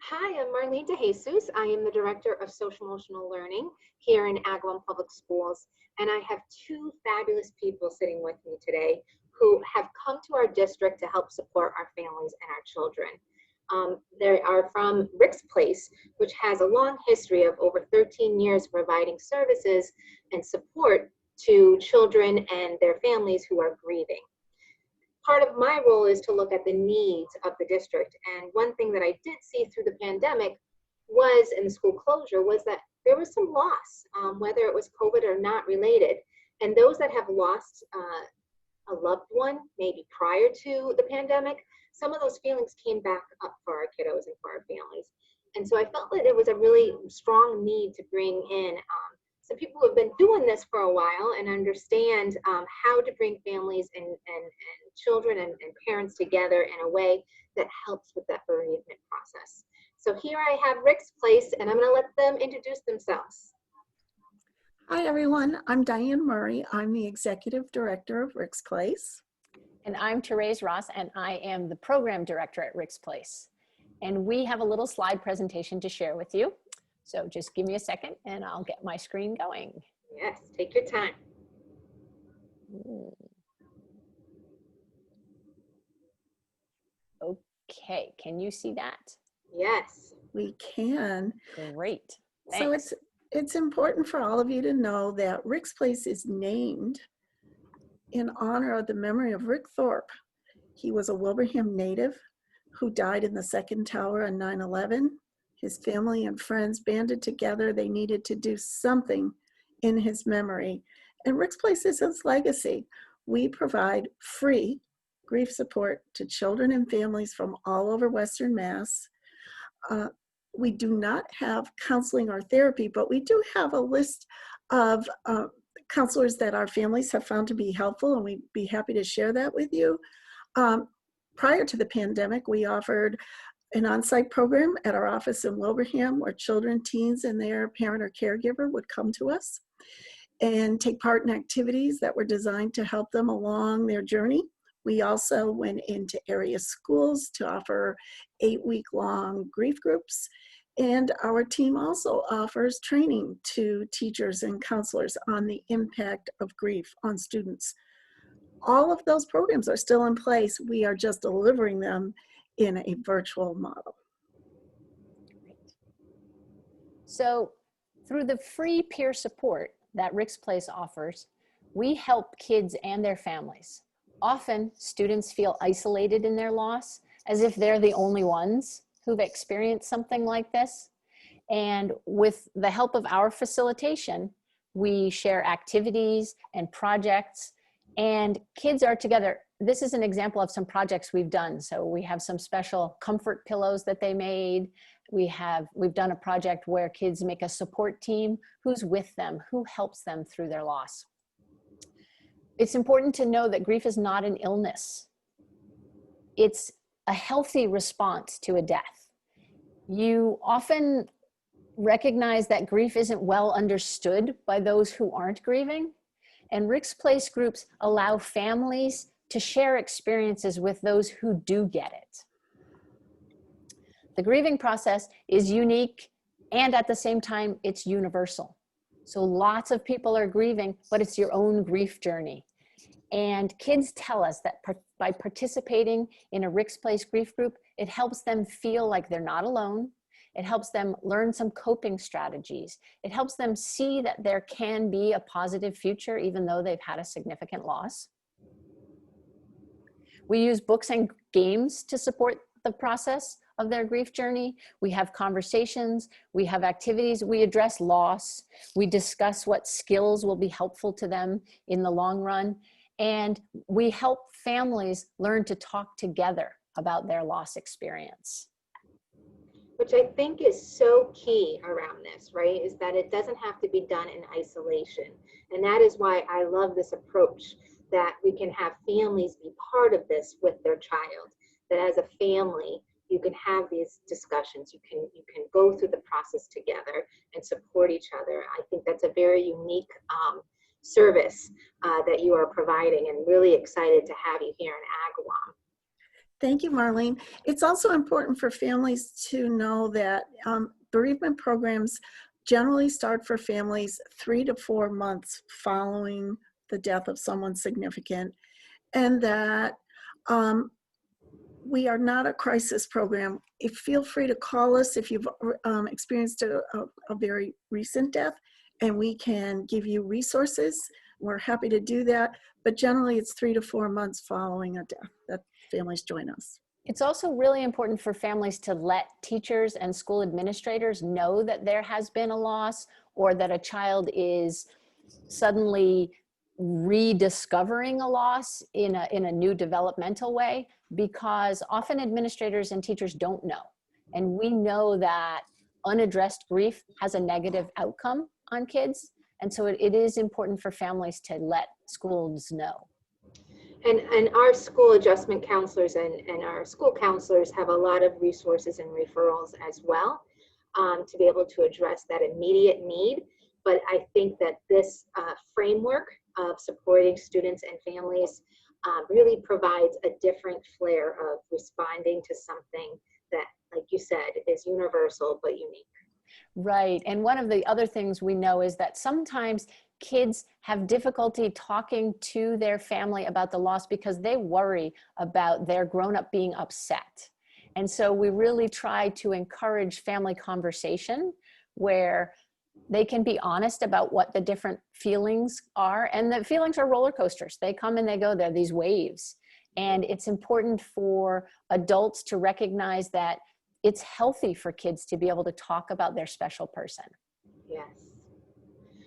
Hi, I'm Marlene DeJesus. I am the Director of Social Emotional Learning here in Agawam Public Schools, and I have two fabulous people sitting with me today who have come to our district to help support our families and our children. They are from Rick's Place, which has a long history of over 13 years providing services and support to children and their families who are grieving. Part of my role is to look at the needs of the district. And one thing that I did see through the pandemic was, in the school closure, was that there was some loss, whether it was COVID or not related. And those that have lost a loved one, maybe prior to the pandemic, some of those feelings came back up for our kiddos and for our families. And so I felt that it was a really strong need to bring in some people who have been doing this for a while and understand how to bring families and children and parents together in a way that helps with that bereavement process. So here I have Rick's Place, and I'm going to let them introduce themselves. Hi everyone, I'm Diane Murray. I'm the Executive Director of Rick's Place. And I'm Therese Ross, and I am the Program Director at Rick's Place. And we have a little slide presentation to share with you. So just give me a second and I'll get my screen going. Yes, take your time. Okay, can you see that? Yes. We can. Great, thanks. So it's important for all of you to know that Rick's Place is named in honor of the memory of Rick Thorpe. He was a Wilbraham native who died in the second tower on 9/11. His family and friends banded together. They needed to do something in his memory. And Rick's Place is his legacy. We provide free grief support to children and families from all over Western Mass. We do not have counseling or therapy, but we do have a list of counselors that our families have found to be helpful, and we'd be happy to share that with you. Prior to the pandemic, we offered an on-site program at our office in Wilbraham where children, teens, and their parent or caregiver would come to us and take part in activities that were designed to help them along their journey. We also went into area schools to offer 8-week-long grief groups. And our team also offers training to teachers and counselors on the impact of grief on students. All of those programs are still in place. We are just delivering them in a virtual model. Great. So through the free peer support that Rick's Place offers, we help kids and their families. Often students feel isolated in their loss, as if they're the only ones who've experienced something like this. And with the help of our facilitation, we share activities and projects, and kids are together. This is an example of some projects we've done. So we have some special comfort pillows that they made. We've done a project where kids make a support team who's with them, who helps them through their loss. It's important to know that grief is not an illness. It's a healthy response to a death. You often recognize that grief isn't well understood by those who aren't grieving. And Rick's Place groups allow families to share experiences with those who do get it. The grieving process is unique, and at the same time, it's universal. So lots of people are grieving, but it's your own grief journey. And kids tell us that by participating in a Rick's Place grief group, it helps them feel like they're not alone. It helps them learn some coping strategies. It helps them see that there can be a positive future even though they've had a significant loss. We use books and games to support the process of their grief journey. We have conversations, we have activities, we address loss, we discuss what skills will be helpful to them in the long run, and we help families learn to talk together about their loss experience. Which I think is so key around this, right, is that it doesn't have to be done in isolation. And that is why I love this approach, that we can have families be part of this with their child, that as a family, you can have these discussions, you can go through the process together and support each other. I think that's a very unique service that you are providing, and really excited to have you here in Agawam. Thank you, Marlene. It's also important for families to know that bereavement programs generally start for families 3 to 4 months following the death of someone significant, and that we are not a crisis program. Feel free to call us if you've experienced a very recent death, and we can give you resources. We're happy to do that, but generally it's 3 to 4 months following a death that families join us. It's also really important for families to let teachers and school administrators know that there has been a loss, or that a child is suddenly rediscovering a loss in a new developmental way, because often administrators and teachers don't know. And we know that unaddressed grief has a negative outcome on kids. And so it is important for families to let schools know. And our school adjustment counselors and our school counselors have a lot of resources and referrals as well, to be able to address that immediate need. But I think that this framework of supporting students and families really provides a different flair of responding to something that, like you said, is universal but unique. Right. And one of the other things we know is that sometimes kids have difficulty talking to their family about the loss because they worry about their grown-up being upset. And so we really try to encourage family conversation where they can be honest about what the different feelings are. And the feelings are roller coasters. They come and they go. They're these waves. And it's important for adults to recognize that it's healthy for kids to be able to talk about their special person. Yes.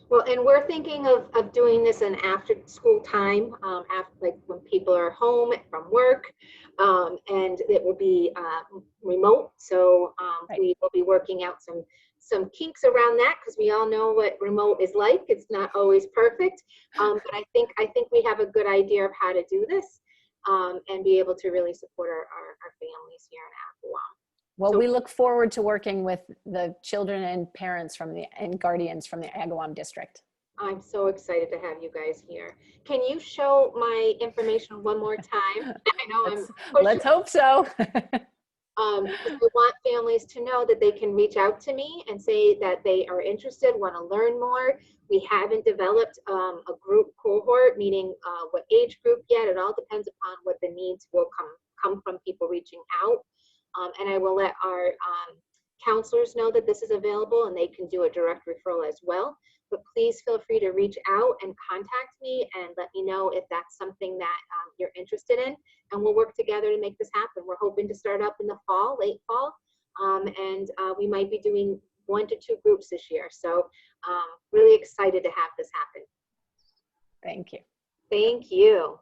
Well, and we're thinking of doing this in after school time, after, like when people are home from work, and it will be remote. So Right. we will be working out some kinks around that, because we all know what remote is like. It's not always perfect, but I think we have a good idea of how to do this, and be able to really support our families here in Agawam. Well, So we look forward to working with the children and parents and guardians from the Agawam district. I'm so excited to have you guys here. Can you show my information one more time? I know I'm pushing. Let's hope so. Because I want families to know that they can reach out to me and say that they are interested, want to learn more. We haven't developed a group cohort, meaning what age group yet. It all depends upon what the needs will come from people reaching out. And I will let our counselors know that this is available, and they can do a direct referral as well. But please feel free to reach out and contact me and let me know if that's something that you're interested in, and we'll work together to make this happen. We're hoping to start up in the fall, late fall, and we might be doing 1 to 2 groups this year. So really excited to have this happen. Thank you. Thank you.